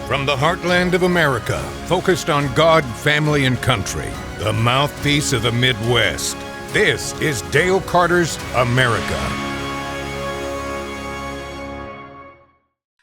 From the heartland of America, focused on God, family, and country, the mouthpiece of the Midwest. This is Dale Carter's America.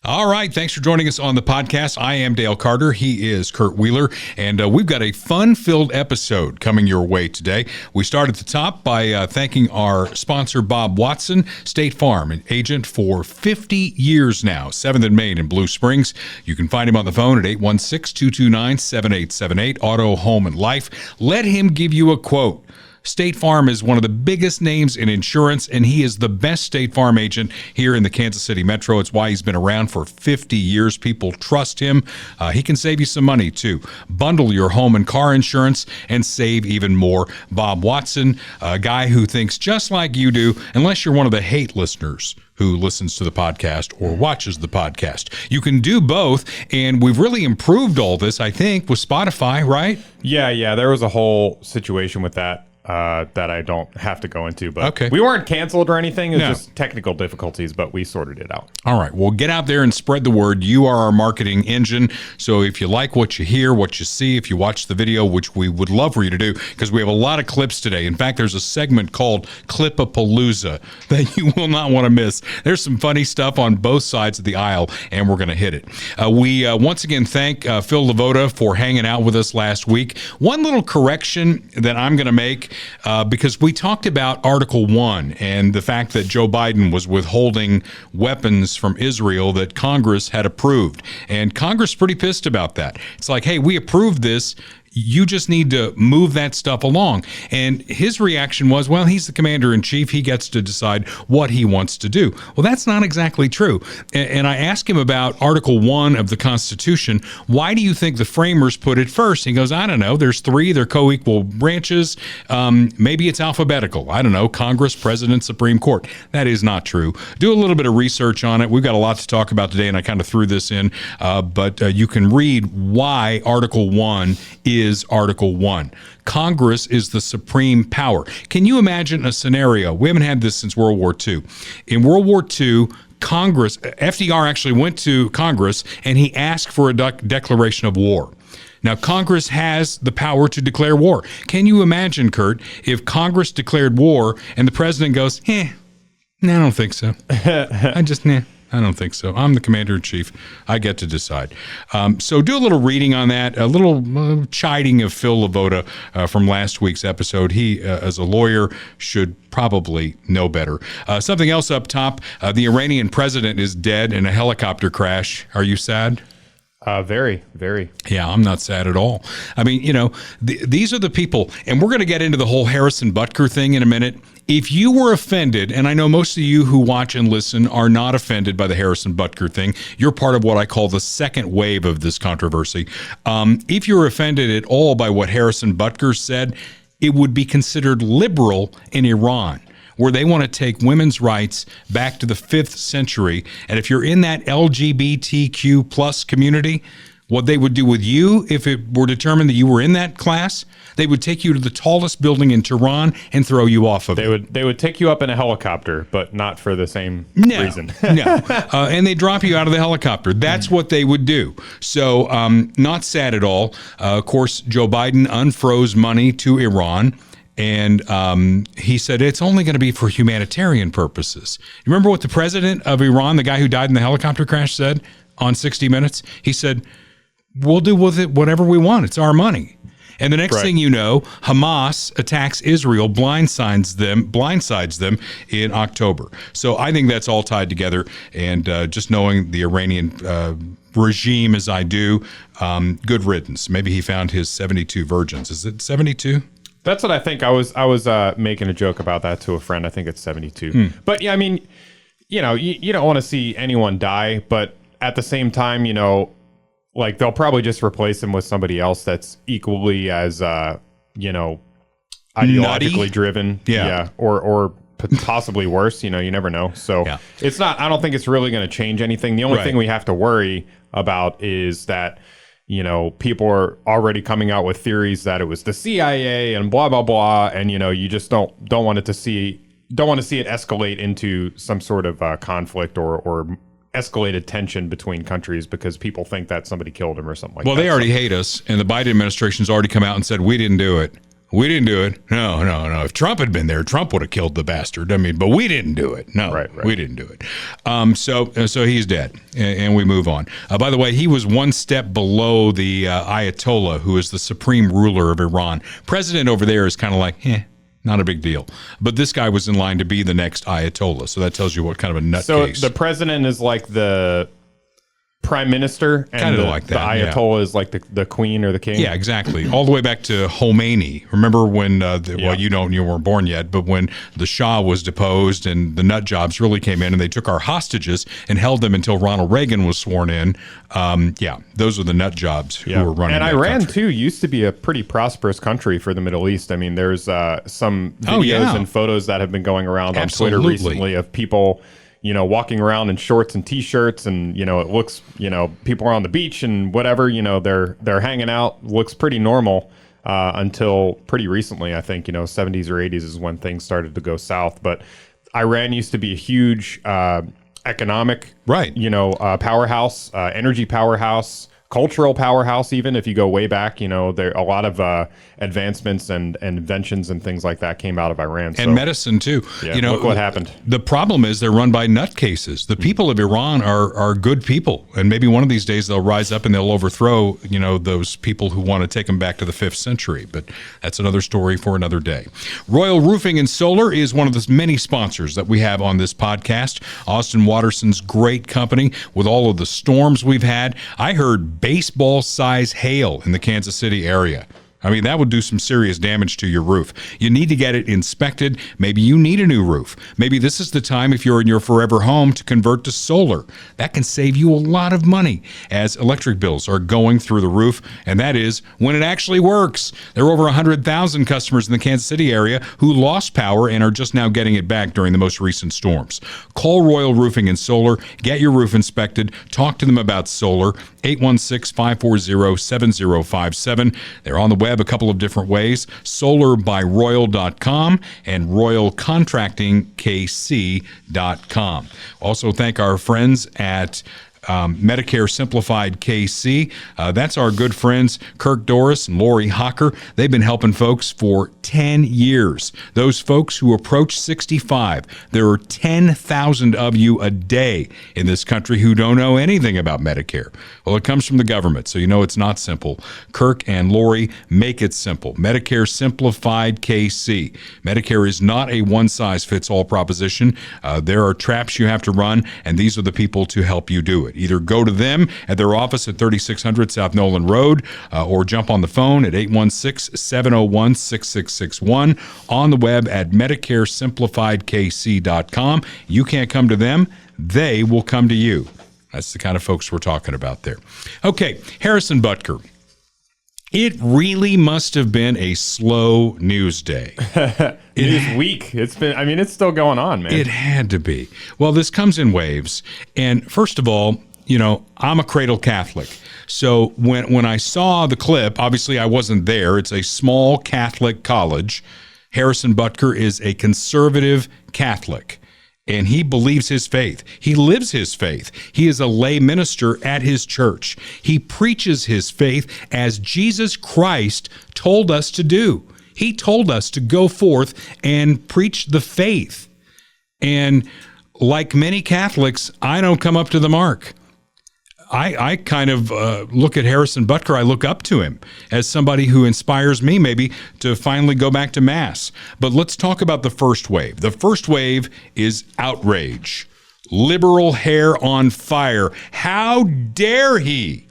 All right, thanks for joining us on the podcast. I am Dale Carter. He is Kurt Wheeler, and we've got a fun-filled episode coming your way today. We start at the top by thanking our sponsor, Bob Watson, State Farm, an agent for 50 years now, 7th and Main in Blue Springs. You can find him on the phone at 816-229-7878, Auto, Home, and Life. Let him give you a quote. State Farm is one of the biggest names in insurance, and he is the best State Farm agent here in the Kansas City Metro. It's why he's been around for 50 years. People trust him. He can save you some money, too. Bundle your home and car insurance and save even more. Bob Watson, a guy who thinks just like you do, unless you're one of the hate listeners who listens to the podcast or watches the podcast. You can do both, and we've really improved all this, I think, with Spotify, right? Yeah, there was a whole situation with that. That I don't have to go into, but okay. We weren't canceled or anything. It was just technical difficulties, but we sorted it out. All right. Well, get out there and spread the word. You are our marketing engine. So if you like what you hear, what you see, if you watch the video, which we would love for you to do, because we have a lot of clips today. In fact, there's a segment called Clip-a-Palooza that you will not want to miss. There's some funny stuff on both sides of the aisle, and we're going to hit it. We once again thank Phil Lavoda for hanging out with us last week. One little correction that I'm going to make, because we talked about Article 1 and the fact that Joe Biden was withholding weapons from Israel that Congress had approved. And Congress is pretty pissed about that. It's like, hey, we approved this. You just need to move that stuff along. And his reaction was, well, he's the commander-in-chief. He gets to decide what he wants to do. Well, that's not exactly true. And I asked him about Article 1 of the Constitution. Why do you think the framers put it first? He goes, I don't know. There's 3. They're co-equal branches. Maybe it's alphabetical. I don't know. Congress, President, Supreme Court. That is not true. Do a little bit of research on it. We've got a lot to talk about today, and I kind of threw this in. But you can read why Article 1 is Article 1. Congress is the supreme power. Can you imagine a scenario? We haven't had this since World War II. In World War II, Congress, FDR actually went to Congress and he asked for a declaration of war. Now, Congress has the power to declare war. Can you imagine, Kurt, if Congress declared war and the president goes, I don't think so. I don't think so. I'm the commander-in-chief. I get to decide. So do a little reading on that, a little chiding of Phil Lavoda from last week's episode. He, as a lawyer, should probably know better. Something else up top, the Iranian president is dead in a helicopter crash. Are you sad? Very, very. Yeah, I'm not sad at all. I mean, these are the people, and we're going to get into the whole Harrison Butker thing in a minute. If you were offended, and I know most of you who watch and listen are not offended by the Harrison Butker thing, you're part of what I call the second wave of this controversy. If you're offended at all by what Harrison Butker said, it would be considered liberal in Iran, where they want to take women's rights back to the 5th century. And if you're in that LGBTQ plus community, what they would do with you, if it were determined that you were in that class, they would take you to the tallest building in Tehran and throw you off of it. They would take you up in a helicopter, but not for the same reason. No. And they drop you out of the helicopter. That's what they would do. So not sad at all. Of course, Joe Biden unfroze money to Iran. And he said it's only going to be for humanitarian purposes. You remember what the president of Iran, the guy who died in the helicopter crash, said on 60 Minutes? He said, we'll do with it whatever we want. It's our money. And the next thing you know, Hamas attacks Israel, blindsides them in October. So I think that's all tied together. And just knowing the Iranian regime as I do, good riddance. Maybe he found his 72 virgins. Is it 72? That's what I think. I was making a joke about that to a friend. I think it's 72. But yeah, I mean, you don't want to see anyone die, but at the same time, like they'll probably just replace him with somebody else that's equally as, ideologically nutty? driven. Yeah. Or possibly worse. You never know. So it's not. I don't think it's really going to change anything. The only thing we have to worry about is that people are already coming out with theories that it was the CIA and blah blah blah, and you just don't want to see it escalate into some sort of conflict or escalated tension between countries because people think that somebody killed him or something like that. Well, they already hate us, and the Biden administration's already come out and said, we didn't do it. We didn't do it. No. If Trump had been there, Trump would have killed the bastard. I mean, but we didn't do it. No, right. We didn't do it. So he's dead, and we move on. By the way, he was one step below the Ayatollah, who is the supreme ruler of Iran. President over there is kind of like, not a big deal. But this guy was in line to be the next Ayatollah. So that tells you what kind of a nutcase. So the president is like the prime minister, and kind of like the that, Ayatollah is like the queen or the king. Yeah, exactly. All the way back to Khomeini. Remember when, well, you weren't born yet, but when the Shah was deposed and the nut jobs really came in and they took our hostages and held them until Ronald Reagan was sworn in. Those are the nut jobs who were running. And that Iran, country. too, used to be a pretty prosperous country for the Middle East. I mean, there's some videos and photos that have been going around on Twitter recently of people walking around in shorts and t-shirts, and it looks, people are on the beach and whatever, they're hanging out, looks pretty normal until pretty recently. I think 70s or 80s is when things started to go south. But Iran used to be a huge economic powerhouse, energy powerhouse, cultural powerhouse. Even if you go way back, there a lot of advancements and inventions and things like that came out of Iran, and medicine too. Look what happened. The problem is they're run by nutcases. The people of Iran are good people, and maybe one of these days they'll rise up and they'll overthrow those people who want to take them back to the 5th century. But that's another story for another day. Royal Roofing and Solar is one of the many sponsors that we have on this podcast. Austin Watterson's great company with all of the storms we've had. I heard baseball size hail in the Kansas City area. I mean, that would do some serious damage to your roof. You need to get it inspected. Maybe you need a new roof. Maybe this is the time, if you're in your forever home, to convert to solar. That can save you a lot of money as electric bills are going through the roof, and that is when it actually works. There are over 100,000 customers in the Kansas City area who lost power and are just now getting it back during the most recent storms. Call Royal Roofing and Solar. Get your roof inspected. Talk to them about solar. 816-540-7057. They're on the web a couple of different ways, solarbyroyal.com and royalcontractingkc.com. Also thank our friends at Medicare Simplified KC. That's our good friends Kirk Doris and Lori Hocker. They've been helping folks for 10 years. Those folks who approach 65. There are 10,000 of you a day in this country who don't know anything about Medicare. Well, it comes from the government, so it's not simple. Kirk and Lori make it simple. Medicare Simplified KC. Medicare is not a one-size-fits-all proposition. There are traps you have to run, and these are the people to help you do it. Either go to them at their office at 3600 South Nolan Road or jump on the phone at 816-701-6661, on the web at MedicareSimplifiedKC.com. You can't come to them, they will come to you. That's the kind of folks we're talking about there. Okay, Harrison Butker. It really must have been a slow news day. News week. It's still going on, man. It had to be. Well, this comes in waves. And first of all, I'm a cradle Catholic. So when I saw the clip, obviously I wasn't there. It's a small Catholic college. Harrison Butker is a conservative Catholic, and he believes his faith. He lives his faith. He is a lay minister at his church. He preaches his faith as Jesus Christ told us to do. He told us to go forth and preach the faith. And like many Catholics, I don't come up to the mark. I kind of look at Harrison Butker. I look up to him as somebody who inspires me maybe to finally go back to Mass. But let's talk about the first wave. The first wave is outrage. Liberal hair on fire. How dare he?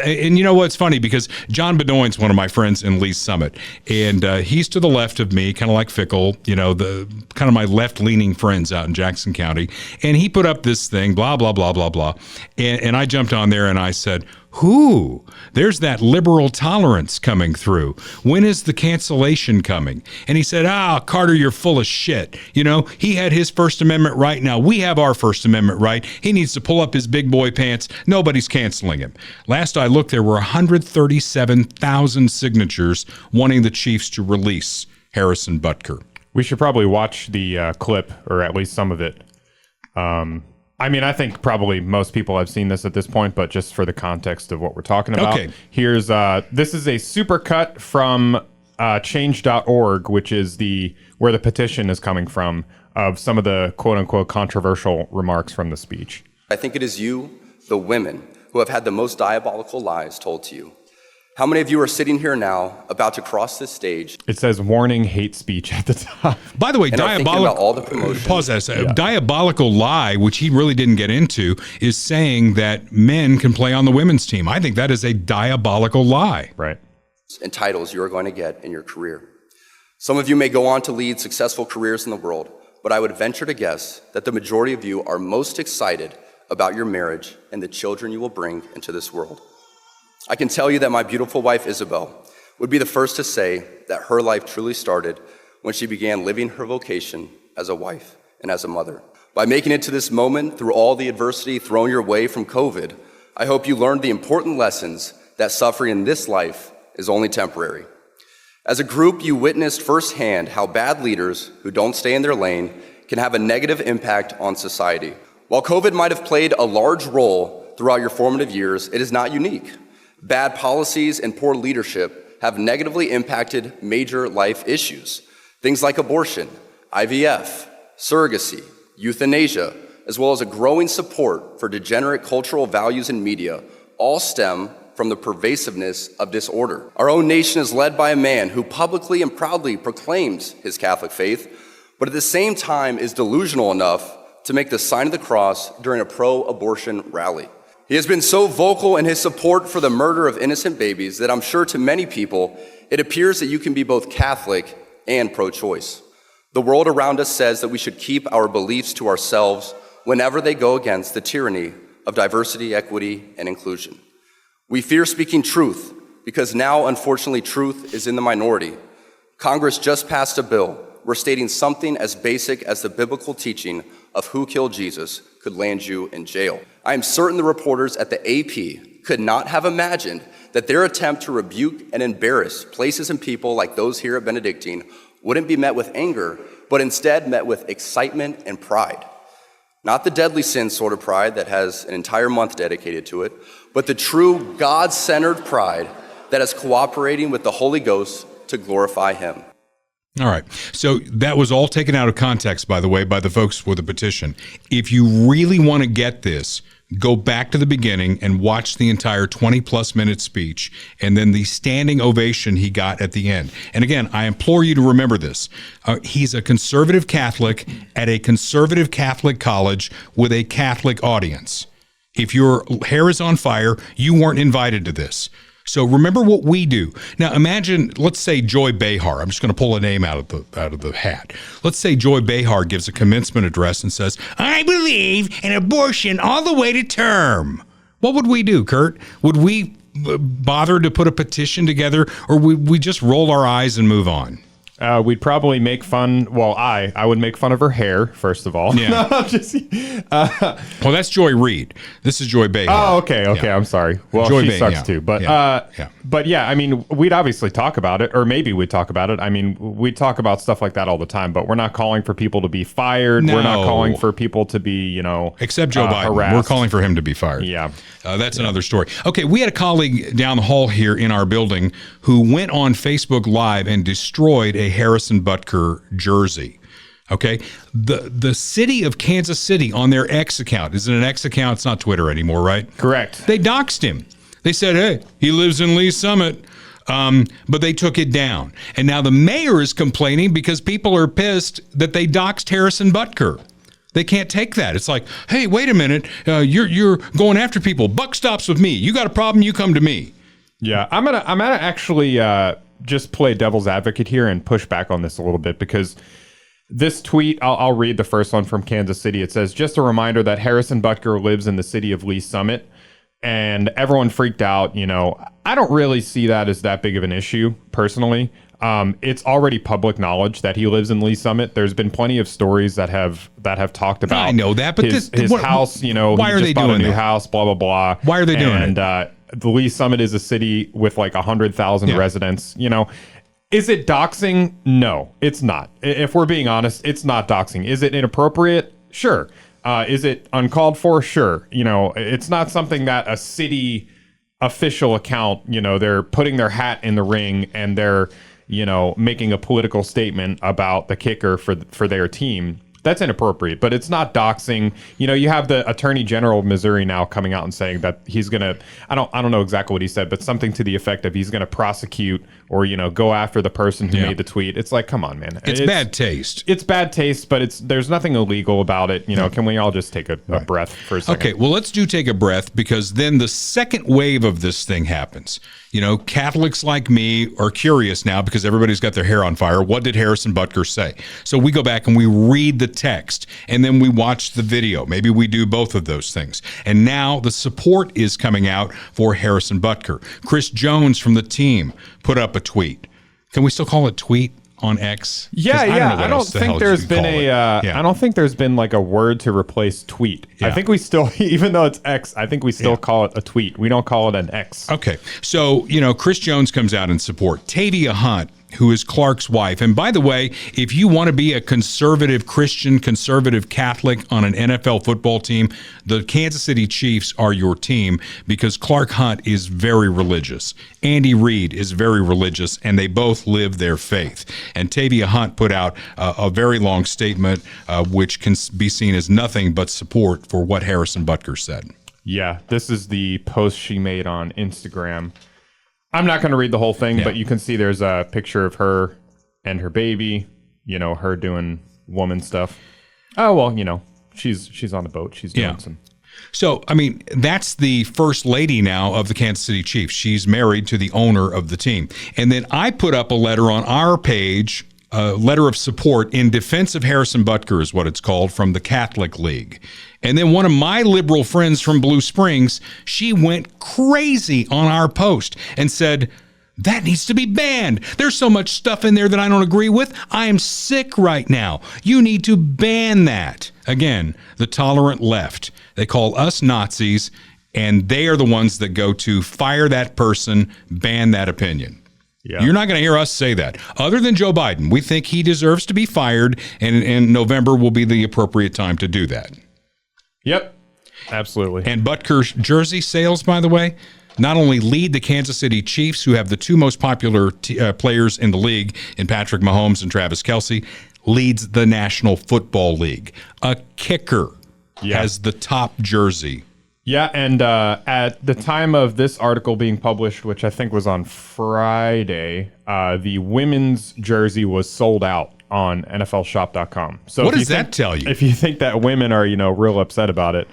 And you know what's funny? Because John Bedoin's one of my friends in Lee's Summit, and he's to the left of me, kind of like Fickle, the kind of my left-leaning friends out in Jackson County. And he put up this thing, blah, blah, blah, blah, blah. And I jumped on there and I said, there's that liberal tolerance coming through. When is the cancellation coming? And he said, Carter, you're full of shit. He had his First Amendment right. Now we have our First Amendment right. He needs to pull up his big boy pants. Nobody's canceling him. Last I looked, there were 137,000 signatures wanting the Chiefs to release Harrison Butker. We should probably watch the clip, or at least some of it. I mean, I think probably most people have seen this at this point, but just for the context of what we're talking about, here's this is a supercut from change.org, which is where the petition is coming from, of some of the quote unquote controversial remarks from the speech. I think it is you, the women, who have had the most diabolical lies told to you. How many of you are sitting here now about to cross this stage? It says warning hate speech at the top. By the way, diabolical lie, which he really didn't get into, is saying that men can play on the women's team. I think that is a diabolical lie. Right. And titles you are going to get in your career. Some of you may go on to lead successful careers in the world, but I would venture to guess that the majority of you are most excited about your marriage and the children you will bring into this world. I can tell you that my beautiful wife, Isabel, would be the first to say that her life truly started when she began living her vocation as a wife and as a mother. By making it to this moment through all the adversity thrown your way from COVID, I hope you learned the important lessons that suffering in this life is only temporary. As a group, you witnessed firsthand how bad leaders who don't stay in their lane can have a negative impact on society. While COVID might have played a large role throughout your formative years, it is not unique. Bad policies and poor leadership have negatively impacted major life issues. Things like abortion, IVF, surrogacy, euthanasia, as well as a growing support for degenerate cultural values in media, all stem from the pervasiveness of disorder. Our own nation is led by a man who publicly and proudly proclaims his Catholic faith, but at the same time is delusional enough to make the sign of the cross during a pro-abortion rally. He has been so vocal in his support for the murder of innocent babies that I'm sure to many people, it appears that you can be both Catholic and pro-choice. The world around us says that we should keep our beliefs to ourselves whenever they go against the tyranny of diversity, equity, and inclusion. We fear speaking truth because now, unfortunately, truth is in the minority. Congress just passed a bill where stating something as basic as the biblical teaching of who killed Jesus could land you in jail. I am certain the reporters at the AP could not have imagined that their attempt to rebuke and embarrass places and people like those here at Benedictine wouldn't be met with anger, but instead met with excitement and pride. Not the deadly sin sort of pride that has an entire month dedicated to it, but the true God-centered pride that is cooperating with the Holy Ghost to glorify Him. All right. So that was all taken out of context, by the way, by the folks with the petition. If you really want to get this, go back to the beginning and watch the entire 20-plus minute speech and then the standing ovation he got at the end. And again, I implore you to remember this. He's a conservative Catholic at a conservative Catholic college with a Catholic audience. If your hair is on fire, you weren't invited to this. So remember what we do. Now imagine, let's say Joy Behar. I'm just going to pull a name out of the hat. Let's say Joy Behar gives a commencement address and says, "I believe in abortion all the way to term." What would we do, Kurt? Would we bother to put a petition together, or would we just roll our eyes and move on? We'd probably make fun. Well, I would make fun of her hair, first of all. Yeah. Well, that's Joy Reid. This is Joy Behar. Oh, okay. Yeah. I'm sorry. Well, Joy she sucks too. But but yeah, I mean, we'd obviously talk about it, or maybe we'd talk about it. I mean, we talk about stuff like that all the time, but we're not calling for people to be fired. No. We're not calling for people to be, except Joe Biden. Harassed. We're calling for him to be fired. Yeah. That's another story. Okay, we had a colleague down the hall here in our building who went on Facebook Live and destroyed a Harrison Butker jersey. Okay, the city of Kansas City on their X account. Is it an X account? It's not Twitter anymore, right? Correct. They doxed him. They said, "Hey, he lives in Lee Summit." But they took it down. And now the mayor is complaining because people are pissed that they doxed Harrison Butker. They can't take that. It's like, hey, wait a minute. You're going after people. Buck stops with me. You got a problem, you come to me. Yeah, I'm gonna actually just play devil's advocate here and push back on this a little bit, because this tweet, I'll read the first one from Kansas City. It says, "Just a reminder that Harrison Butker lives in the city of Lee Summit." And everyone freaked out. I don't really see that as that big of an issue personally. It's already public knowledge that he lives in Lee Summit. There's been plenty of stories that have talked about. I know that, but his house. Why are they doing a new that? House? Blah blah blah. Why are they doing it? And the Lee Summit is a city with like 100,000 residents. Is it doxing? No, it's not. If we're being honest, it's not doxing. Is it inappropriate? Sure. Is it uncalled for? Sure. You know, it's not something that a city official account, you know, they're putting their hat in the ring and they're, you know, making a political statement about the kicker for their team. That's inappropriate, but it's not doxing. You know, you have the Attorney General of Missouri now coming out and saying that he's going to, I don't know exactly what he said, but something to the effect of he's going to prosecute or, you know, go after the person who made the tweet. It's like, come on, man. It's bad taste. It's bad taste, but there's nothing illegal about it. You know, can we all just take a breath for a second? Okay, well, let's take a breath, because then the second wave of this thing happens. You know, Catholics like me are curious now because everybody's got their hair on fire. What did Harrison Butker say? So we go back and we read the text, and then we watch the video. Maybe we do both of those things. And now the support is coming out for Harrison Butker. Chris Jones from the team put up a tweet. Can we still call it tweet on X? I don't think there's been I don't think there's been like a word to replace tweet. I think we still, even though it's X, I think we still call it a tweet. We don't call it an X. Okay. So, you know, Chris Jones comes out in support. Tavia Hunt, who is Clark's wife. And by the way, if you want to be a conservative Christian, conservative Catholic on an NFL football team, the Kansas City Chiefs are your team, because Clark Hunt is very religious. Andy Reid is very religious, and they both live their faith. And Tavia Hunt put out a very long statement, which can be seen as nothing but support for what Harrison Butker said. Yeah, this is the post she made on Instagram. I'm not going to read the whole thing, but you can see there's a picture of her and her baby, you know, her doing woman stuff. Oh, well, you know, she's on the boat. She's doing some. So, I mean, that's the first lady now of the Kansas City Chiefs. She's married to the owner of the team. And then I put up a letter on our page, a letter of support in defense of Harrison Butker is what it's called, from the Catholic League. And then one of my liberal friends from Blue Springs, she went crazy on our post and said, that needs to be banned. There's so much stuff in there that I don't agree with. I am sick right now. You need to ban that. Again, the tolerant left. They call us Nazis, and they are the ones that go to fire that person, ban that opinion. Yeah. You're not going to hear us say that. Other than Joe Biden, we think he deserves to be fired, and November will be the appropriate time to do that. Yep, absolutely. And Butker's jersey sales, by the way, not only lead the Kansas City Chiefs, who have the two most popular players in the league in Patrick Mahomes and Travis Kelce, leads the National Football League. A kicker has the top jersey. Yeah, and at the time of this article being published, which I think was on Friday, the women's jersey was sold out on NFLshop.com. So what does that tell you? If you think that women are, you know, real upset about it,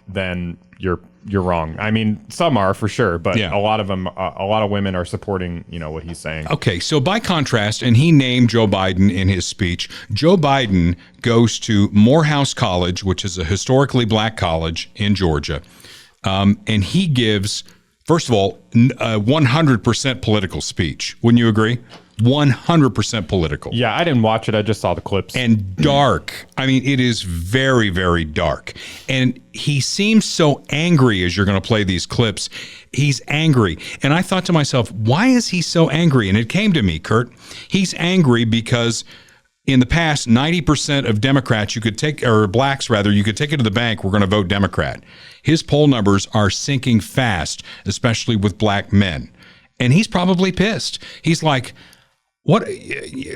then you're wrong. I mean, some are for sure, but a lot of them, a lot of women are supporting, you know, what he's saying. Okay, so by contrast, and he named Joe Biden in his speech. Joe Biden goes to Morehouse College, which is a historically black college in Georgia, and he gives, first of all, a 100% political speech. Wouldn't you agree? 100% political. Yeah, I didn't watch it. I just saw the clips. And dark. I mean, it is very, very dark. And he seems so angry as you're going to play these clips. He's angry. And I thought to myself, why is he so angry? And it came to me, Kurt. He's angry because in the past, 90% of Democrats you could take, or blacks rather, you could take it to the bank, we're going to vote Democrat. His poll numbers are sinking fast, especially with black men. And he's probably pissed. He's like, what?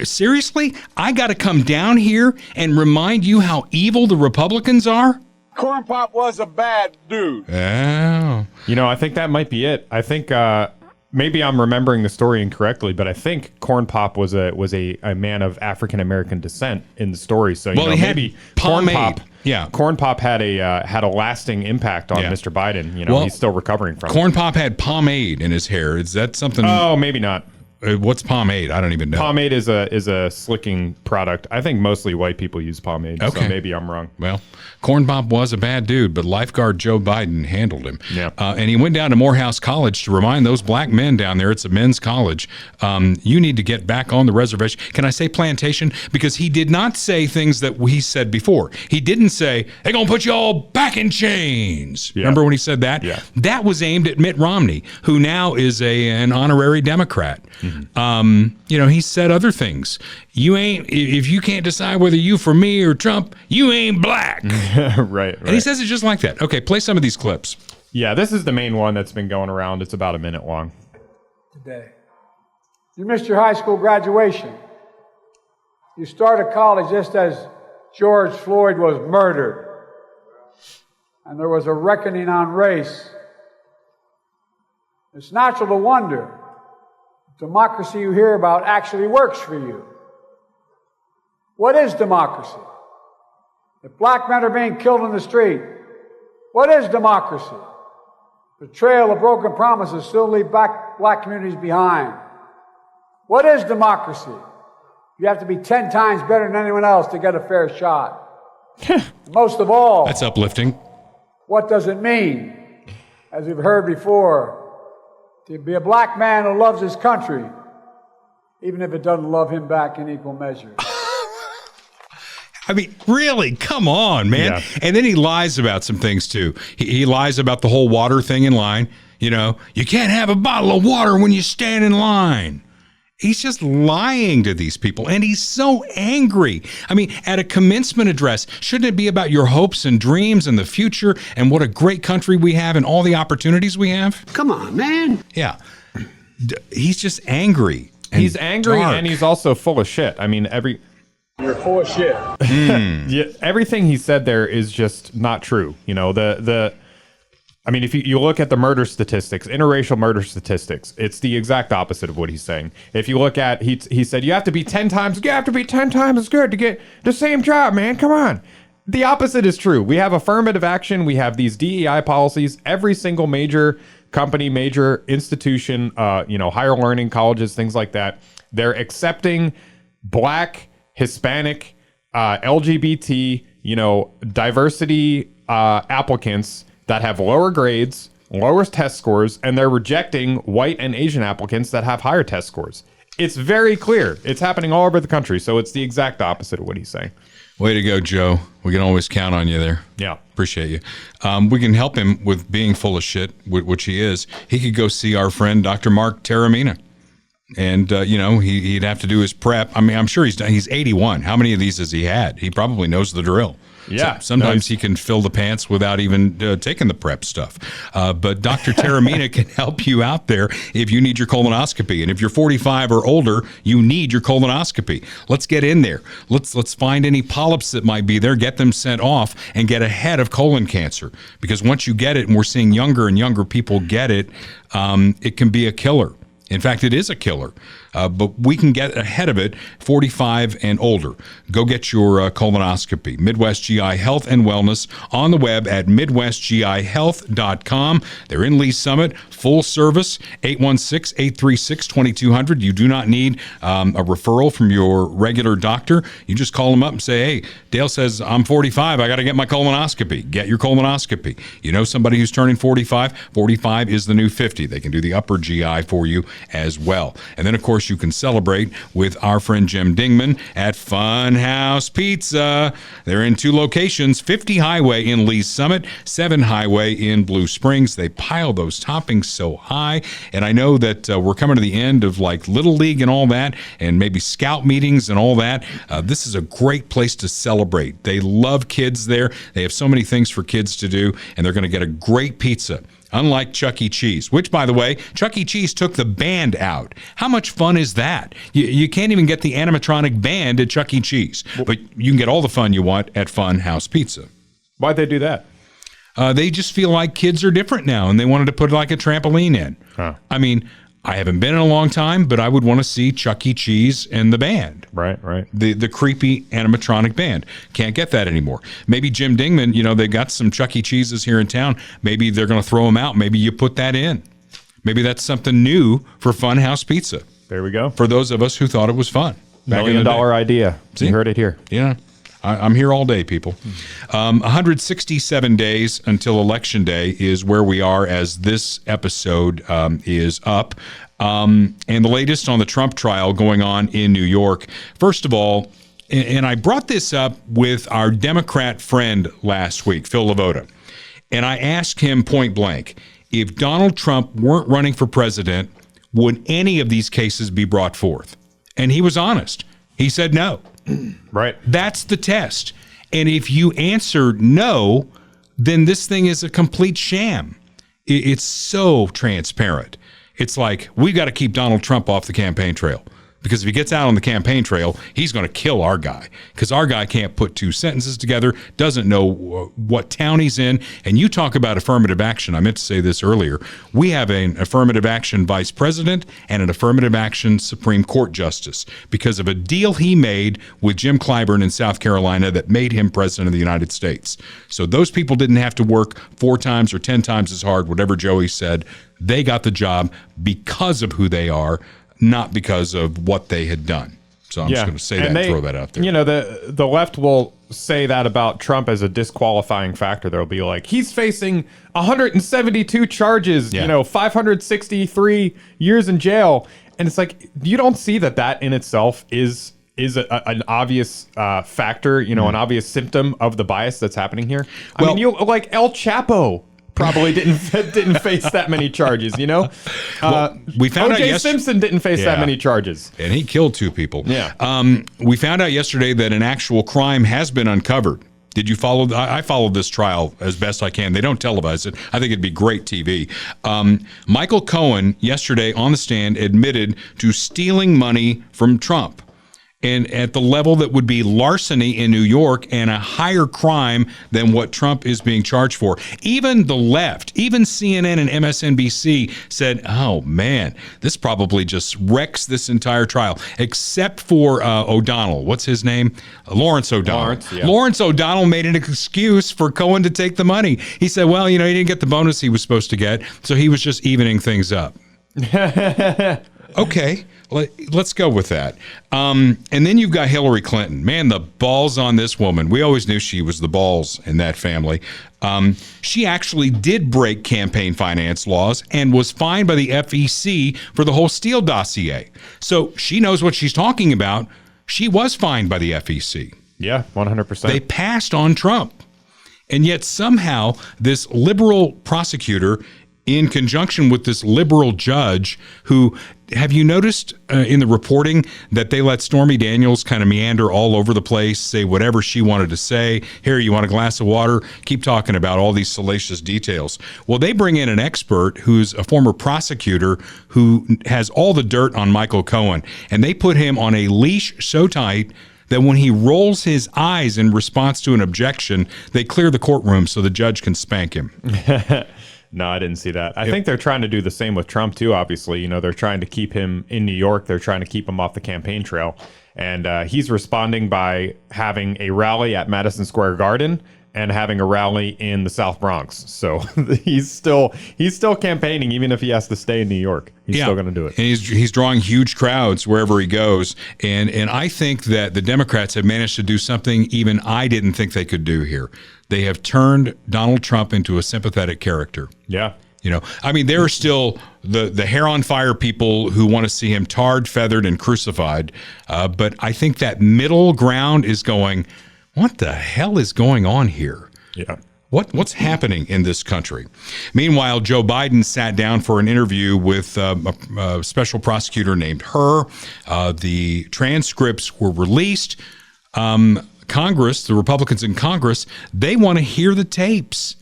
Seriously? I got to come down here and remind you how evil the Republicans are? Corn Pop was a bad dude. Oh. You know, I think that might be it. I think maybe I'm remembering the story incorrectly, but I think Corn Pop was a man of African American descent in the story. So well, you know, maybe Corn Pop. Yeah, Corn Pop had a lasting impact on Mr. Biden. You know, he's still recovering from it. Corn Pop had pomade in his hair. Is that something? Oh, maybe not. What's pomade? I don't even know. Pomade is a slicking product. I think mostly white people use pomade, so maybe I'm wrong. Well, Corn Pop was a bad dude, but lifeguard Joe Biden handled him. Yeah. And he went down to Morehouse College to remind those black men down there, it's a men's college, you need to get back on the reservation. Can I say plantation? Because he did not say things that he said before. He didn't say, they're going to put you all back in chains. Yeah. Remember when he said that? Yeah. That was aimed at Mitt Romney, who now is an honorary Democrat. Mm-hmm. He said other things. If you can't decide whether you for me or Trump, you ain't black. Right. And he says it just like that. Okay, play some of these clips. Yeah, this is the main one that's been going around. It's about a minute long. Today, you missed your high school graduation. You started college just as George Floyd was murdered. And there was a reckoning on race. It's natural to wonder if democracy you hear about actually works for you. What is democracy? If black men are being killed in the street, what is democracy? The trail of broken promises still leave black communities behind. What is democracy? You have to be 10 times better than anyone else to get a fair shot. Most of all, that's uplifting. What does it mean, as we've heard before, to be a black man who loves his country, even if it doesn't love him back in equal measure? I mean, really, come on, man. Yeah. And then he lies about some things, too. He lies about the whole water thing in line. You can't have a bottle of water when you stand in line. He's just lying to these people, and he's so angry. I mean, at a commencement address, shouldn't it be about your hopes and dreams and the future and what a great country we have and all the opportunities we have? Come on, man. Yeah. He's just angry. He's angry, dark. and he's also full of shit. I mean, You're full of shit. Yeah, everything he said there is just not true. If you look at the murder statistics, interracial murder statistics, it's the exact opposite of what he's saying. If you look at, he said, you have to be 10 times as good to get the same job, man. Come on. The opposite is true. We have affirmative action. We have these DEI policies. Every single major company, major institution, higher learning colleges, things like that, they're accepting black, Hispanic, LGBT, diversity applicants that have lower grades, lower test scores, and they're rejecting white and Asian applicants that have higher test scores. It's very clear. It's happening all over the country, so it's the exact opposite of what he's saying. Way to go, Joe. We can always count on you there. Yeah. Appreciate you. We can help him with being full of shit, which he is. He could go see our friend, Dr. Mark Taramina. And, he'd have to do his prep. I mean, I'm sure he's 81. How many of these has he had? He probably knows the drill. Yeah. Sometimes he can fill the pants without even taking the prep stuff. But Dr. Taramina can help you out there if you need your colonoscopy. And if you're 45 or older, you need your colonoscopy. Let's get in there. Let's find any polyps that might be there, get them sent off, and get ahead of colon cancer. Because once you get it, and we're seeing younger and younger people get it, it can be a killer. In fact, it is a killer, but we can get ahead of it, 45 and older. Go get your colonoscopy. Midwest GI Health and Wellness on the web at midwestgihealth.com. They're in Lee's Summit, full service, 816-836-2200. You do not need a referral from your regular doctor. You just call them up and say, hey, Dale says I'm 45. I got to get my colonoscopy. Get your colonoscopy. You know somebody who's turning 45? 45 is the new 50. They can do the upper GI for you as well. And then, of course, you can celebrate with our friend Jim Dingman at Funhouse Pizza. They're in 2 locations, 50 Highway in Lee's Summit, 7 Highway in Blue Springs. They pile those toppings so high. And I know that we're coming to the end of like Little League and all that, and maybe scout meetings and all that. This is a great place to celebrate. They love kids there. They have so many things for kids to do, and they're going to get a great pizza. Unlike Chuck E. Cheese, which, by the way, Chuck E. Cheese took the band out. How much fun is that? You can't even get the animatronic band at Chuck E. Cheese, but you can get all the fun you want at Fun House Pizza. Why'd they do that? They just feel like kids are different now, and they wanted to put like a trampoline in. Huh. I mean, I haven't been in a long time, but I would want to see Chuck E. Cheese and the band. Right. The creepy animatronic band. Can't get that anymore. Maybe Jim Dingman, they got some Chuck E. Cheeses here in town. Maybe they're going to throw them out. Maybe you put that in. Maybe that's something new for Funhouse Pizza. There we go. For those of us who thought it was fun. $1 million idea. See? You heard it here. Yeah. I'm here all day, people. 167 days until Election Day is where we are as this episode is up. And the latest on the Trump trial going on in New York. First of all, and I brought this up with our Democrat friend last week, Phil Lavoda, and I asked him point blank, if Donald Trump weren't running for president, would any of these cases be brought forth? And he was honest. He said no. Right. That's the test. And if you answer no, then this thing is a complete sham. It's so transparent. It's like, we've got to keep Donald Trump off the campaign trail. Because if he gets out on the campaign trail, he's going to kill our guy. Because our guy can't put two sentences together, doesn't know what town he's in. And you talk about affirmative action. I meant to say this earlier. We have an affirmative action vice president and an affirmative action Supreme Court justice because of a deal he made with Jim Clyburn in South Carolina that made him president of the United States. So those people didn't have to work 4 times or 10 times as hard, whatever Joey said. They got the job because of who they are, not because of what they had done. So I'm just going to say that and throw that out there. You know, the left will say that about Trump as a disqualifying factor. They'll be like, he's facing 172 charges, 563 years in jail. And it's like, you don't see that in itself is an obvious factor, an obvious symptom of the bias that's happening here. I mean, you like El Chapo probably didn't face that many charges, we found O.J. out Simpson didn't face that many charges. And he killed 2 people. Yeah. We found out yesterday that an actual crime has been uncovered. Did you follow? I followed this trial as best I can. They don't televise it. I think it'd be great TV. Michael Cohen yesterday on the stand admitted to stealing money from Trump. And at the level that would be larceny in New York and a higher crime than what Trump is being charged for. Even the left, even CNN and MSNBC said, oh, man, this probably just wrecks this entire trial, except for O'Donnell. What's his name? Lawrence O'Donnell. Lawrence O'Donnell made an excuse for Cohen to take the money. He said, well, he didn't get the bonus he was supposed to get, so he was just evening things up. Okay, let's go with that. And then you've got Hillary Clinton. Man, the balls on this woman. We always knew she was the balls in that family. She actually did break campaign finance laws and was fined by the FEC for the whole Steele dossier. So she knows what she's talking about. She was fined by the FEC. Yeah, 100%. They passed on Trump. And yet somehow this liberal prosecutor in conjunction with this liberal judge who, have you noticed in the reporting that they let Stormy Daniels kind of meander all over the place, say whatever she wanted to say? Here, you want a glass of water? Keep talking about all these salacious details. Well, they bring in an expert who's a former prosecutor who has all the dirt on Michael Cohen, and they put him on a leash so tight that when he rolls his eyes in response to an objection, they clear the courtroom so the judge can spank him. No, I didn't see that. I think they're trying to do the same with Trump, too, obviously. They're trying to keep him in New York. They're trying to keep him off the campaign trail. And he's responding by having a rally at Madison Square Garden and having a rally in the South Bronx. So he's still campaigning, even if he has to stay in New York. He's still going to do it. And he's drawing huge crowds wherever he goes. And I think that the Democrats have managed to do something even I didn't think they could do here. They have turned Donald Trump into a sympathetic character. Yeah. There are still the hair on fire people who want to see him tarred, feathered, and crucified. But I think that middle ground is going, what the hell is going on here? Yeah. What's happening in this country? Meanwhile, Joe Biden sat down for an interview with a special prosecutor named Hur. The transcripts were released. Congress, the Republicans in Congress, they want to hear the tapes.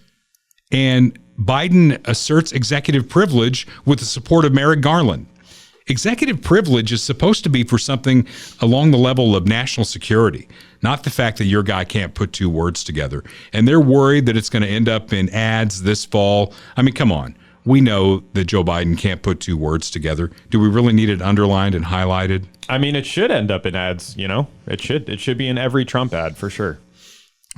And Biden asserts executive privilege with the support of Merrick Garland. Executive privilege is supposed to be for something along the level of national security, not the fact that your guy can't put 2 words together. And they're worried that it's going to end up in ads this fall. I mean, come on. We know that Joe Biden can't put 2 words together. Do we really need it underlined and highlighted? I mean, it should end up in ads, It should be in every Trump ad for sure.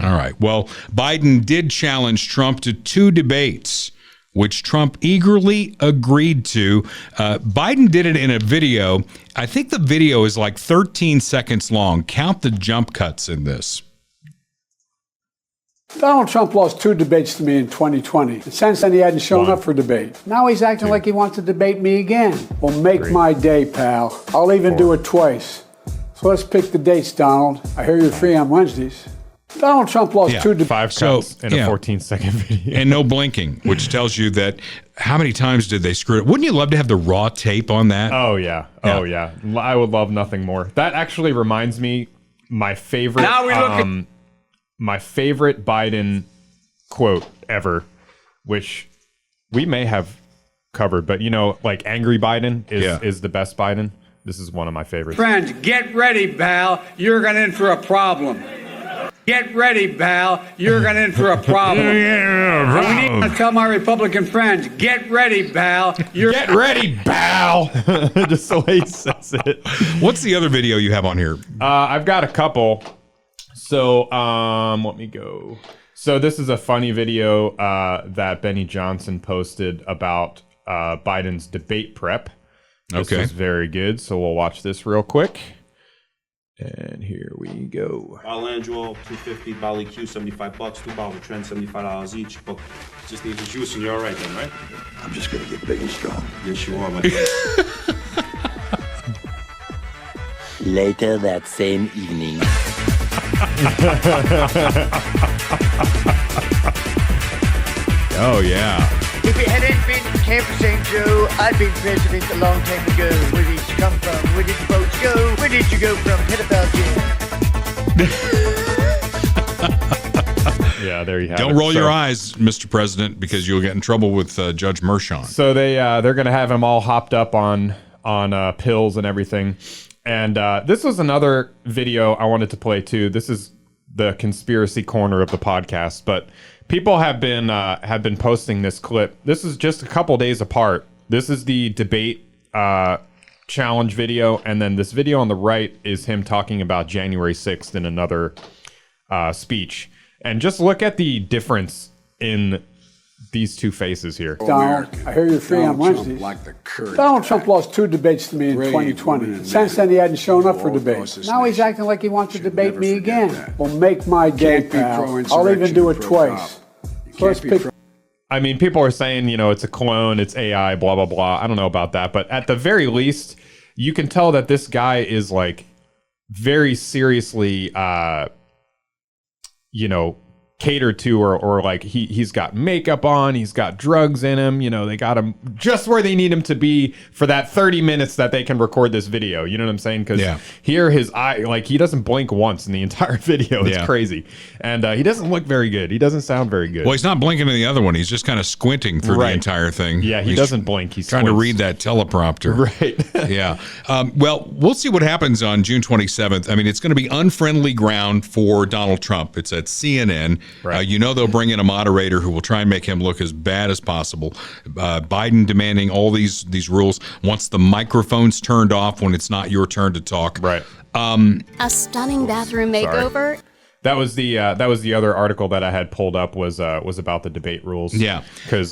All right. Well, Biden did challenge Trump to 2 debates, which Trump eagerly agreed to. Biden did it in a video. I think the video is like 13 seconds long. Count the jump cuts in this. Donald Trump lost 2 debates to me in 2020. And since then, he hadn't shown up for debate. Now he's acting like he wants to debate me again. Well, make my day, pal. I'll even do it twice. So let's pick the dates, Donald. I hear you're free on Wednesdays. Donald Trump lost two debates. 5 cuts in a 14-second video. And no blinking, which tells you that how many times did they screw it? Wouldn't you love to have the raw tape on that? Oh, yeah. Oh, yeah. I would love nothing more. That actually reminds me, my favorite my favorite Biden quote ever, which we may have covered, but like angry Biden is the best Biden. This is one of my favorites. Friends, get ready, pal. You're going in for a problem. Get ready, pal. You're going in for a problem. I need to tell my Republican friends, get ready, pal. Get ready, pal. Just the way he says it. What's the other video you have on here? I've got a couple. So let me go. So this is a funny video that Benny Johnson posted about Biden's debate prep. This is very good. So we'll watch this real quick. And here we go. Bottle Angelo, $250. Bottle EQ, $75. 2 bottles of Trend, $75 each. But just need the juice and you're all right then, right? I'm just gonna get big and strong. Yes, you are, my Later that same evening. Oh, yeah. If it hadn't been 10% Joe, I'd been president a long time ago. Where did you come from? Where did the votes go? Where did you go from? Pedophile jail. Yeah, there you have it. Don't roll your eyes, Mr. President, because you'll get in trouble with Judge Mershon. So they're going to have him all hopped up on pills and everything. And this was another video I wanted to play too. This is the conspiracy corner of the podcast, but people have been posting this clip. This is just a couple days apart. This is the debate challenge video, and then this video on the right is him talking about January 6th in another speech. And just look at the difference in these two faces here. Donald, I hear you're free on Wednesdays. Donald Trump lost 2 debates to me in 2020. Since then, he hadn't shown up for debates. Now he's acting like he wants to debate me again. Well, make my day, pal. I'll even do it twice. Let's pick. I mean, people are saying, it's a clone, it's AI, blah, blah, blah. I don't know about that. But at the very least, you can tell that this guy is like very seriously, catered to, or like he's got makeup on, he's got drugs in him, they got him just where they need him to be for that 30 minutes that they can record this video. You know what I'm saying? Because here his eye, like he doesn't blink once in the entire video. It's crazy. And he doesn't look very good. He doesn't sound very good. Well, he's not blinking in the other one. He's just kind of squinting through the entire thing. Yeah, he doesn't blink. He's trying to read that teleprompter. Right. Yeah. Well, we'll see what happens on June 27th. I mean, it's going to be unfriendly ground for Donald Trump. It's at CNN. Right. They'll bring in a moderator who will try and make him look as bad as possible. Biden demanding all these rules. Wants the microphones turned off when it's not your turn to talk. Right. A stunning bathroom makeover. Sorry. That was the other article that I had pulled up was about the debate rules. Yeah. Because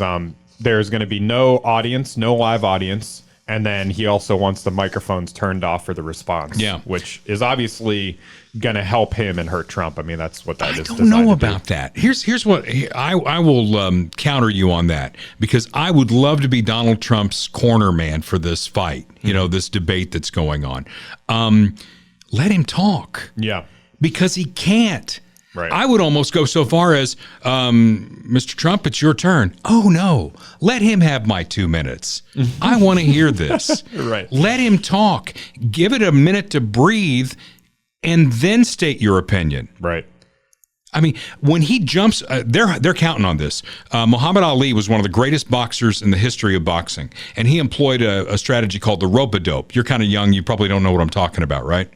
there's going to be no audience, no live audience. And then he also wants the microphones turned off for the response. Yeah. Which is obviously going to help him and hurt Trump. I mean, that's what that is. I don't know about that. Here's what I will counter you on that, because I would love to be Donald Trump's corner man for this fight, this debate that's going on. Let him talk. Yeah. Because he can't. Right. I would almost go so far as, Mr. Trump, it's your turn. Oh, no. Let him have my 2 minutes. I want to hear this. Right. Let him talk. Give it a minute to breathe and then state your opinion. Right. I mean, when he jumps, they're counting on this. Muhammad Ali was one of the greatest boxers in the history of boxing, and he employed a strategy called the rope-a-dope. You're kind of young. You probably don't know what I'm talking about, right?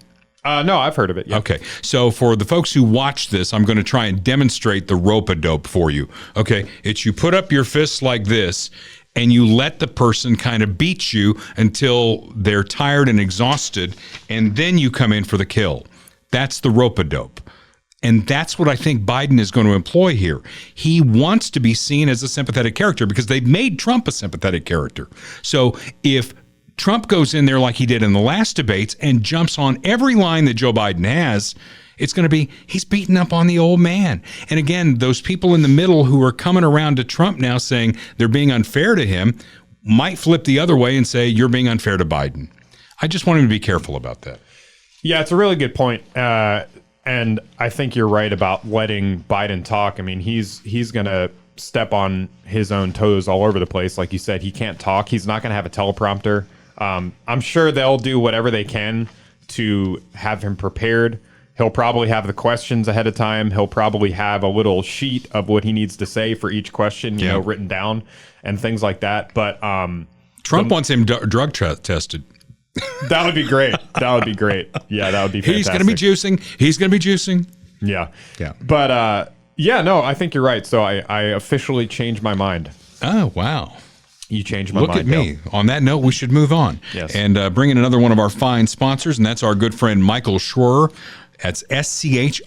No, I've heard of it. Yeah. Okay. So for the folks who watch this, I'm going to try and demonstrate the rope-a-dope for you. Okay. It's you put up your fists like this, and you let the person kind of beat you until they're tired and exhausted, and then you come in for the kill. That's the rope-a-dope. And that's what I think Biden is going to employ here. He wants to be seen as a sympathetic character because they've made Trump a sympathetic character. So if Trump goes in there like he did in the last debates and jumps on every line that Joe Biden has, it's going to be, he's beating up on the old man. And again, those people in the middle who are coming around to Trump now saying they're being unfair to him might flip the other way and say, you're being unfair to Biden. I just want him to be careful about that. Yeah, it's a really good point. And I think you're right about letting Biden talk. I mean, he's going to step on his own toes all over the place. Like you said, he can't talk. He's not going to have a teleprompter. I'm sure they'll do whatever they can to have him prepared. He'll probably have the questions ahead of time. He'll probably have a little sheet of what he needs to say for each question, you know, written down and things like that. But Trump wants him drug tested. That would be great. That would be great. Yeah, that would be fantastic. He's going to be juicing. He's going to be juicing. Yeah. Yeah. But no, I think you're right. So I officially changed my mind. Oh, wow. You changed my mind. Look at me. On that note, we should move on. Yes. And bring in another one of our fine sponsors, and that's our good friend Michael Schroer. That's S-C-H-R-O-E-R,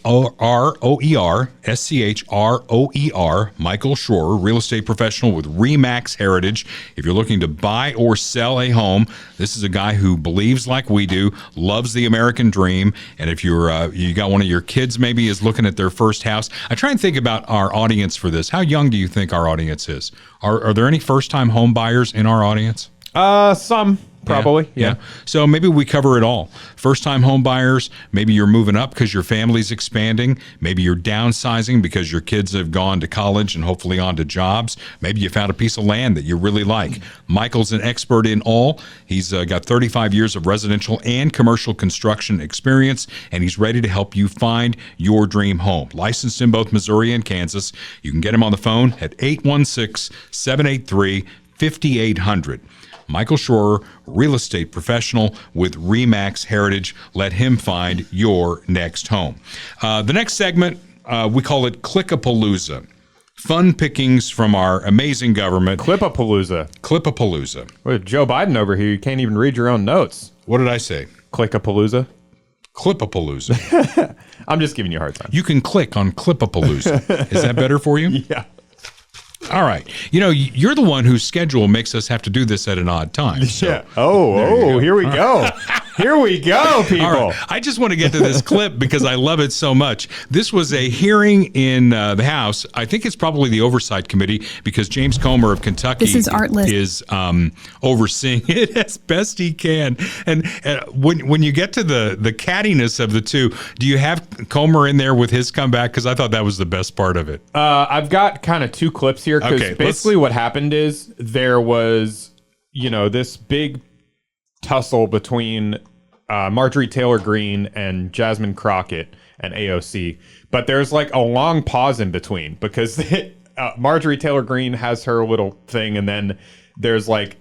S-C-H-R-O-E-R, Michael Schroer, real estate professional with RE/MAX Heritage. If you're looking to buy or sell a home, this is a guy who believes like we do, loves the American dream. And if you're you got one of your kids maybe is looking at their first house, I try and think about our audience for this. How young do you think our audience is? Are there any first-time home buyers in our audience? Some. Probably, yeah. So maybe we cover it all. First-time home buyers, maybe you're moving up because your family's expanding. Maybe you're downsizing because your kids have gone to college and hopefully on to jobs. Maybe you found a piece of land that you really like. Michael's an expert in all. He's got 35 years of residential and commercial construction experience, and he's ready to help you find your dream home. Licensed in both Missouri and Kansas. You can get him on the phone at 816-783-5800. Michael Schroer, real estate professional with RE/MAX Heritage. Let him find your next home. The next segment, we call it Clickapalooza. Fun pickings from our amazing government. Clippapalooza. Clippapalooza. Wait, Joe Biden over here, you can't even read your own notes. What did I say? Clickapalooza. Clippapalooza. I'm just giving you a hard time. You can click on Clippapalooza. Is that better for you? Yeah. All right. You know, you're the one whose schedule makes us have to do this at an odd time. So yeah. Here we go. Here we go, people. All right. I just want to get to this clip because I love it so much. This was a hearing in the House. I think it's probably the Oversight Committee because James Comer of Kentucky is overseeing it as best he can. And when you get to the cattiness of the two, do you have Comer in there with his comeback? Because I thought that was the best part of it. I've got kind of two clips here because basically what happened is there was, this big tussle between Marjorie Taylor Greene and Jasmine Crockett and AOC, but there's like a long pause in between because Marjorie Taylor Greene has her little thing, and then there's like,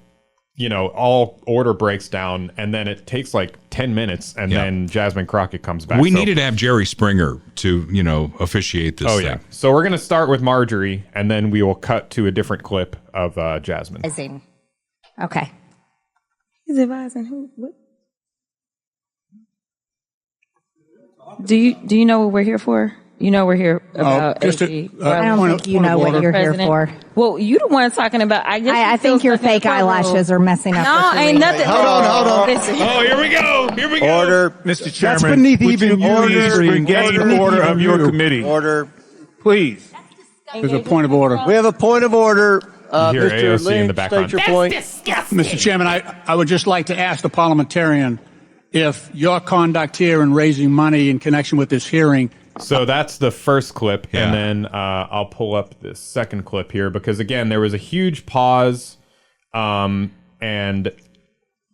all order breaks down, and then it takes like 10 minutes, and then Jasmine Crockett comes back. We needed to have Jerry Springer to, officiate this thing. Yeah. So we're going to start with Marjorie, and then we will cut to a different clip of Jasmine. Okay. He's advising who? What? Do you know what we're here for? You know we're here about AG. I don't think you know what you're here for. Well, you the one talking about. I think your fake eyelashes are messing up. No, ain't nothing. Hold on. Oh, here we go. Order, Mr. Chairman. That's beneath even the order of your committee. Order, please. There's a point of order. we have a point of order. Hear Mr. AOC in the Lynch, background. state your point. Mr. Chairman, I would just like to ask the parliamentarian if your conduct here in raising money in connection with this hearing. So that's the first clip, and then I'll pull up the second clip here because, again, there was a huge pause, and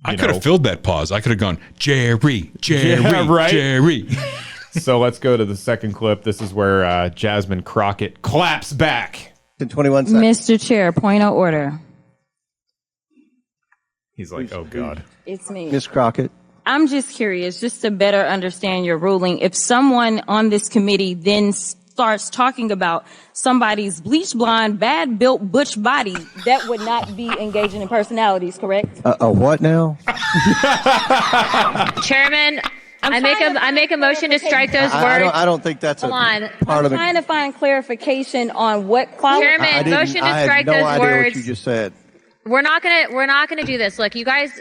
I could have filled that pause. I could have gone, Jerry. So let's go to the second clip. This is where Jasmine Crockett claps back. In 21 seconds. Mr. Chair, point of order. He's like, oh, God. It's me. Ms. Crockett. I'm just curious, just to better understand your ruling. If someone on this committee then starts talking about somebody's bleach blonde, bad built butch body, that would not be engaging in personalities, correct? What now? Chairman, I make a motion to strike those words. I don't think that's I'm trying to find clarification on what qualifies. Chairman, motion to strike those words. I had no idea what you just said. We're not gonna do this. Look, you guys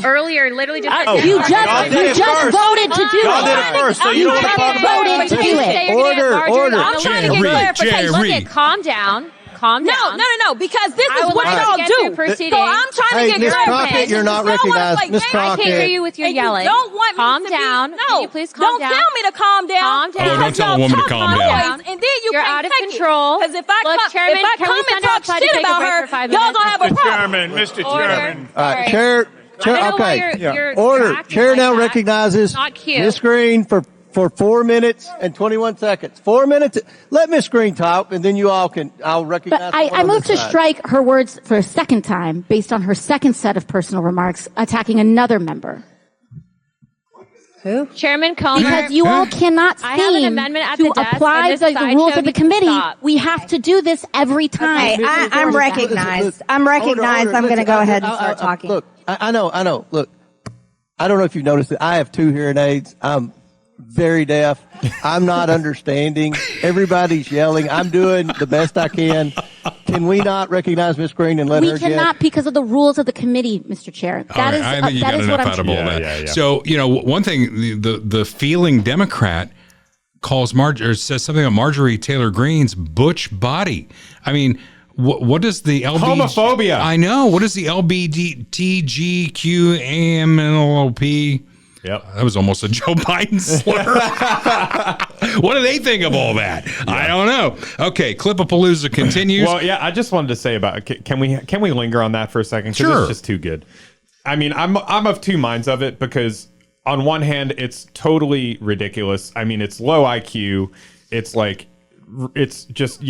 earlier literally just said you just voted to do Y'all did it first, so you don't want to talk about voted to do it. Order. I'm trying to get clarification. Look, calm down. calm down. No, because this I is would what like to y'all get do. through proceedings. So I'm trying to get Miss clarification. Crockett, you're not You don't wanna recognized. play Miss games. I can't hear Crockett. you with your And you yelling. don't want me Calm to down. Be, Can no, you please calm down? Don't tell me to calm down. Calm down. Oh, don't tell a Y'all woman to talk calm my down. voice, And then you You're can't out of take control. Because if I Look, Chairman, if I can come we and send talk outside to shit take a about break her, for 5 y'all minutes? gonna have a Mr. problem. Chairman, Mr. Order. Chairman. Sorry. Chair, I don't know why okay. you're Order. reacting Chair like now that. recognizes Not cute. Miss Green for 4 minutes and 21 seconds. 4 minutes. Let Miss Green talk, and then you all can. I'll recognize. But I move to strike her words for a second time based on her second set of personal remarks attacking another member. Who? Chairman Comer. Because you all cannot I have an seem amendment at to the desk, apply and this the rules sideshow of the needs to committee. stop. We have to do this every time. Okay, I'm recognized. I'm recognized. I'm going to go ahead and start talking. Look, I know. Look, I don't know if you've noticed it. I have 2 hearing aids. I'm very deaf. I'm not understanding. Everybody's yelling. I'm doing the best I can. Can we not recognize Miss Green and let her We get? cannot because of the rules of the committee, Mr. Chair. That is I think you that got is enough what I'm out of all that. Yeah. So, one thing, the feeling Democrat calls or says something about Marjorie Taylor Greene's butch body. I mean, what is the homophobia? I know. What is the LBGTQAMNLP? Yep. That was almost a Joe Biden slur. What do they think of all that? Yeah. I don't know. Okay, Clip-a-Palooza continues. Well, yeah, I just wanted to say about can we linger on that for a second? 'Cause Sure. It's just too good. I mean, I'm of two minds of it because on one hand, it's totally ridiculous. I mean, it's low IQ. It's like, it's just,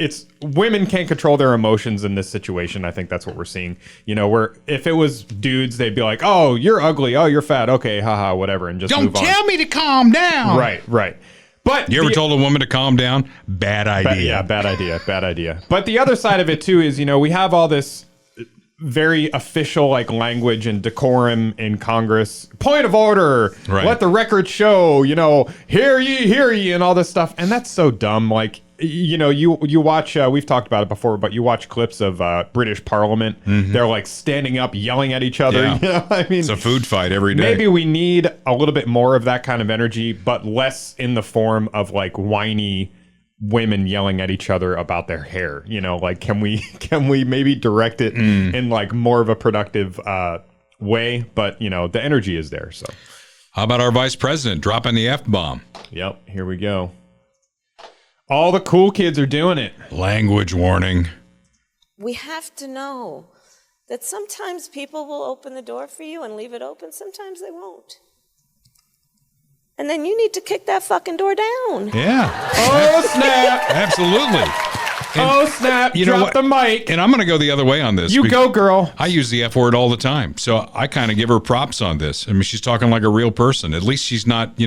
it's women can't control their emotions in this situation. I think that's what we're seeing. Where if it was dudes, they'd be like, "Oh, you're ugly. Oh, you're fat. Okay, haha, whatever," and just don't move on. tell me to calm down. Right. But you ever told a woman to calm down? Bad idea. Bad idea. But the other side of it too is, we have all this very official language and decorum in Congress. Point of order. Right. Let the record show. Hear ye, and all this stuff. And that's so dumb. You watch. We've talked about it before, but you watch clips of British Parliament. Mm-hmm. They're standing up, yelling at each other. Yeah. I mean, it's a food fight every day. Maybe we need a little bit more of that kind of energy, but less in the form of whiny women yelling at each other about their hair. Can we maybe direct it in more of a productive way? But the energy is there. So how about our vice president dropping the F-bomb? Yep, here we go. All the cool kids are doing it. Language warning. We have to know that sometimes people will open the door for you and leave it open. Sometimes they won't. And then you need to kick that fucking door down. Yeah. Oh, snap. Absolutely. And snap. Drop the mic. And I'm going to go the other way on this. You go, girl. I use the F word all the time. So I kind of give her props on this. I mean, she's talking like a real person. At least she's not,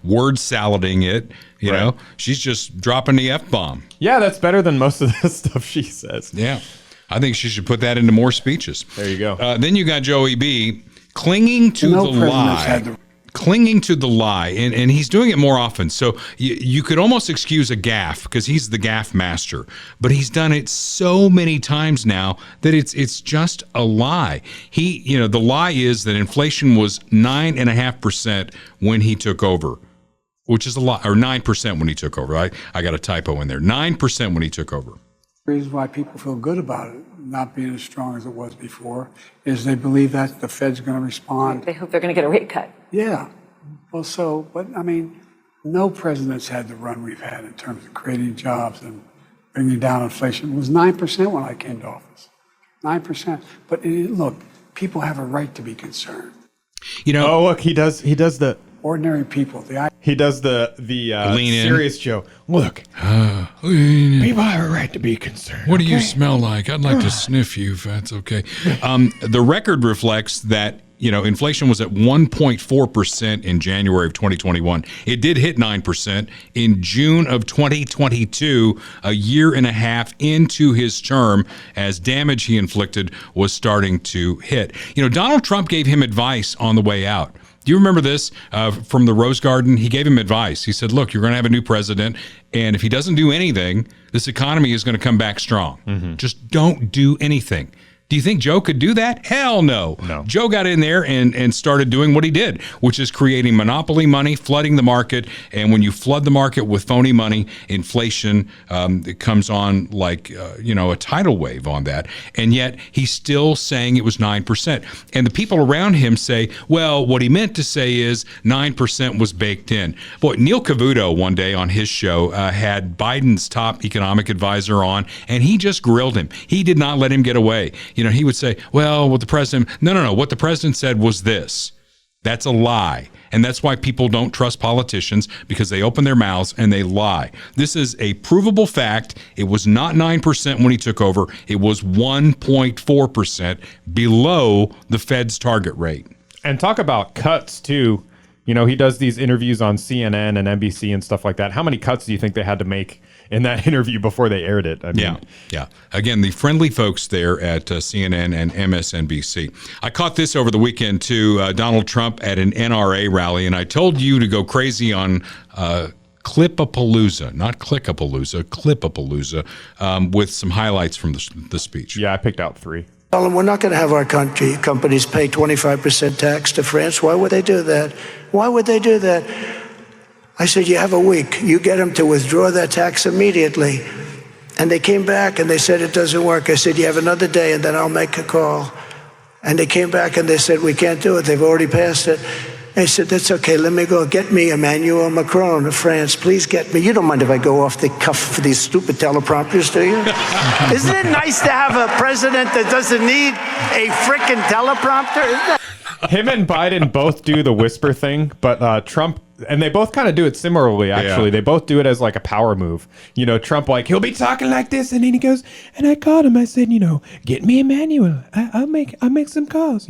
word salading it. You know, she's just dropping the F-bomb. Yeah, that's better than most of the stuff she says. Yeah. I think she should put that into more speeches. There you go. Then you got Joey B. clinging to the lie. Clinging to the lie, and he's doing it more often. So you could almost excuse a gaffe because he's the gaffe master, but he's done it so many times now that it's just a lie. The lie is that inflation was 9.5% when he took over, which is a lot, or 9% when he took over. I got a typo in there. 9% when he took over. The reason why people feel good about it not being as strong as it was before is they believe that the Fed's going to respond. They hope they're going to get a rate cut. Yeah. Well, but I mean, no president's had the run we've had in terms of creating jobs and bringing down inflation. It was 9% when I came to office. 9%. But look, people have a right to be concerned. Oh, look, he does the ordinary people. He does the serious Joe. Look, people have a right to be concerned. What do you smell like? I'd like to sniff you if that's okay. The record reflects that inflation was at 1.4% in January of 2021. It did hit 9% in June of 2022, a year and a half into his term, as damage he inflicted was starting to hit. Donald Trump gave him advice on the way out. Do you remember this from the Rose Garden? He gave him advice. He said, look, you're going to have a new president, and if he doesn't do anything, this economy is going to come back strong. Mm-hmm. Just don't do anything. Do you think Joe could do that? Hell no. No. Joe got in there and started doing what he did, which is creating monopoly money, flooding the market. And when you flood the market with phony money, inflation it comes on like, a tidal wave on that. And yet he's still saying it was 9%. And the people around him say, well, what he meant to say is 9% was baked in. Boy, Neil Cavuto one day on his show had Biden's top economic advisor on, and he just grilled him. He did not let him get away. He would say, well, what the president, no. What the president said was this. That's a lie. And that's why people don't trust politicians, because they open their mouths and they lie. This is a provable fact. It was not 9% when he took over. It was 1.4% below the Fed's target rate. And talk about cuts, too. He does these interviews on CNN and NBC and stuff like that. How many cuts do you think they had to make in that interview before they aired it? Yeah. Again, the friendly folks there at CNN and MSNBC. I caught this over the weekend, too. Donald Trump at an NRA rally, and I told you to go crazy on Clip-a-palooza, not Click-a-palooza, Clip-a-palooza, with some highlights from the speech. Yeah, I picked out 3. We're not going to have our companies pay 25% tax to France. Why would they do that? Why would they do that? I said, you have a week. You get them to withdraw that tax immediately. And they came back and they said, it doesn't work. I said, you have another day and then I'll make a call. And they came back and they said, we can't do it. They've already passed it. I said, that's okay. Let me go. Get me Emmanuel Macron of France. Please get me. You don't mind if I go off the cuff for these stupid teleprompters, do you? Isn't it nice to have a president that doesn't need a frickin' teleprompter? Him and Biden both do the whisper thing, but Trump, and they both kind of do it similarly, actually. Yeah. They both do it as like a power move. Trump, he'll be talking like this, and then he goes, and I called him. I said, get me Emmanuel. I'll make some calls,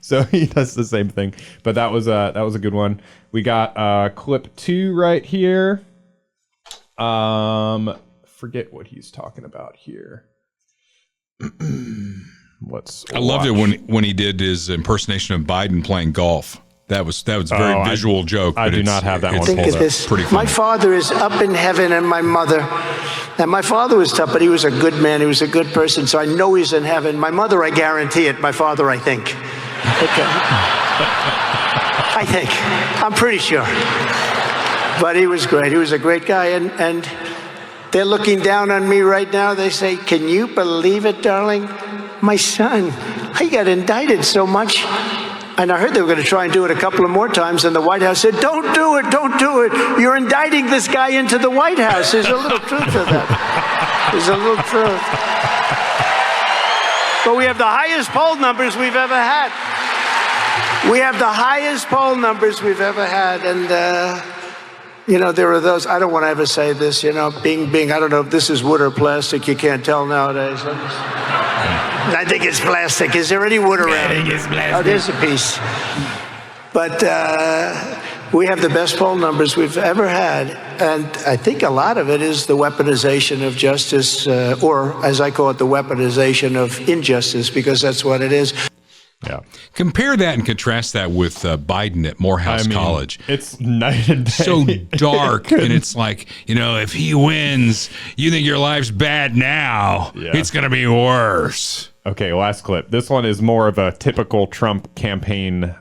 So he does the same thing. But that was a good one. We got clip 2 right here. Forget what he's talking about here. I loved it when he did his impersonation of Biden playing golf. That was a very visual joke. I do not have that one pulled up. Pretty funny. My father is up in heaven, and my mother. And my father was tough, but he was a good man. He was a good person, so I know he's in heaven. My mother, I guarantee it. My father, I think. Okay. I think. I'm pretty sure. But he was great. He was a great guy, and they're looking down on me right now. They say, can you believe it, darling? My son, he got indicted so much. And I heard they were going to try and do it a couple of more times, and the White House said, don't do it, don't do it. You're indicting this guy into the White House. There's a little truth to that. There's a little truth. But we have the highest poll numbers we've ever had. We have the highest poll numbers we've ever had. And, there are those, I don't want to ever say this, Bing, I don't know if this is wood or plastic. You can't tell nowadays. I think it's plastic. Is there any wood around? I think it's plastic. Oh, there's a piece. But we have the best poll numbers we've ever had. And I think a lot of it is the weaponization of justice, or as I call it, the weaponization of injustice, because that's what it is. Yeah. Compare that and contrast that with Biden at Morehouse College. It's night and day. So dark. And it's like, if he wins, you think your life's bad now. Yeah. It's going to be worse. Okay, last clip. This one is more of a typical Trump campaign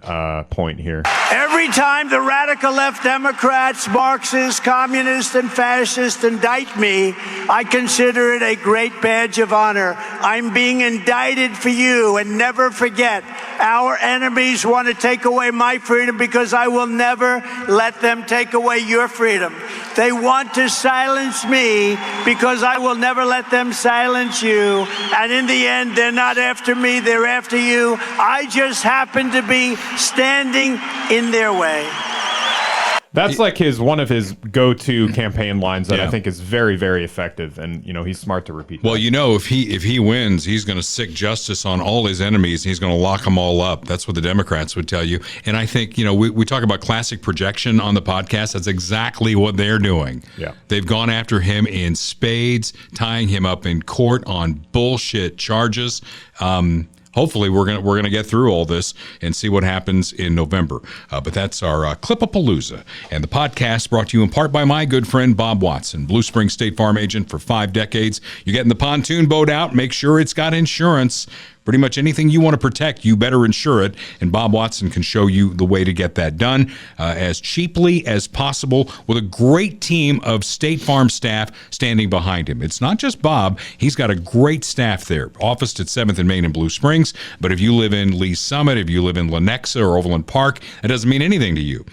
point here. Every time the radical left Democrats, Marxists, communists, and fascists indict me, I consider it a great badge of honor. I'm being indicted for you, and never forget, our enemies want to take away my freedom because I will never let them take away your freedom. They want to silence me because I will never let them silence you. And in the end, they're not after me, they're after you. I just happen to be standing in their way. That's like one of his go-to campaign lines that I think is very, very effective, and he's smart to repeat that. Well, if he wins, he's going to sick justice on all his enemies. He's going to lock them all up. That's what the Democrats would tell you. And I think we talk about classic projection on the podcast. That's exactly what they're doing. Yeah, they've gone after him in spades, tying him up in court on bullshit charges. Hopefully, we're gonna get through all this and see what happens in November. But that's our Clip-a-palooza. And the podcast brought to you in part by my good friend Bob Watson, Blue Springs State Farm agent for 5 decades. You're getting the pontoon boat out. Make sure it's got insurance. Pretty much anything you want to protect, you better insure it. And Bob Watson can show you the way to get that done as cheaply as possible with a great team of State Farm staff standing behind him. It's not just Bob. He's got a great staff there. Officed at 7th and Main in Blue Springs. But if you live in Lee's Summit, if you live in Lenexa or Overland Park, it doesn't mean anything to you.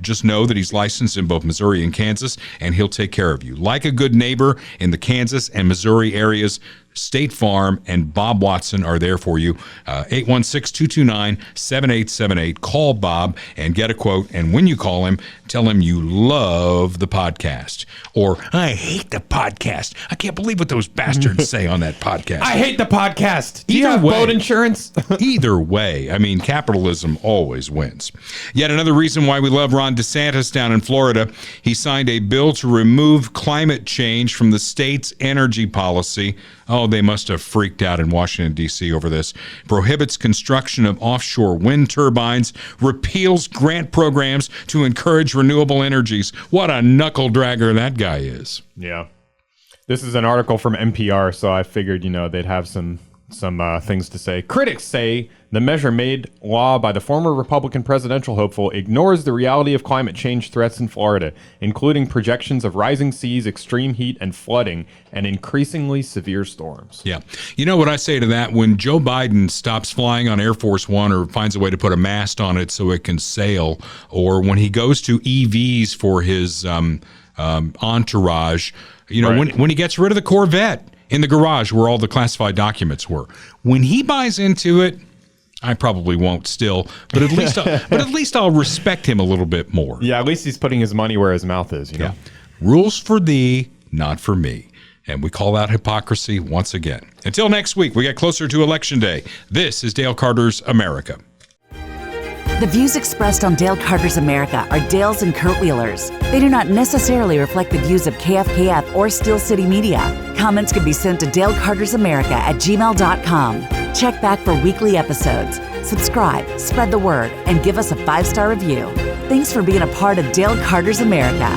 Just know that he's licensed in both Missouri and Kansas, and he'll take care of you. Like a good neighbor in the Kansas and Missouri areas, State Farm and Bob Watson are there for you. 816-229-7878. Call Bob and get a quote. And when you call him, tell him you love the podcast. Or, I hate the podcast. I can't believe what those bastards say on that podcast. I hate the podcast. Do you have boat insurance? Either way, I mean, capitalism always wins. Yet another reason why we love Ron DeSantis down in Florida. He signed a bill to remove climate change from the state's energy policy. Oh, they must have freaked out in Washington, D.C. over this. Prohibits construction of offshore wind turbines. Repeals grant programs to encourage renewable energies. What a knuckle dragger that guy is. Yeah. This is an article from NPR, so I figured, they'd have some things to say. Critics say the measure made law by the former Republican presidential hopeful ignores the reality of climate change threats in Florida, including projections of rising seas, extreme heat and flooding, and increasingly severe storms. Yeah. You know what I say to that? When Joe Biden stops flying on Air Force One or finds a way to put a mast on it so it can sail, or when he goes to EVs for his entourage, right. when he gets rid of the Corvette in the garage where all the classified documents were. When he buys into it, I probably won't still, but at least I'll respect him a little bit more. Yeah, at least he's putting his money where his mouth is, Yeah. Rules for thee, not for me. And we call out hypocrisy once again. Until next week, we get closer to Election Day. This is Dale Carter's America. The views expressed on Dale Carter's America are Dale's and Kurt Wheeler's. They do not necessarily reflect the views of KFKF or Steel City Media. Comments can be sent to dalecartersamerica@gmail.com. Check back for weekly episodes. Subscribe, spread the word, and give us a 5-star review. Thanks for being a part of Dale Carter's America.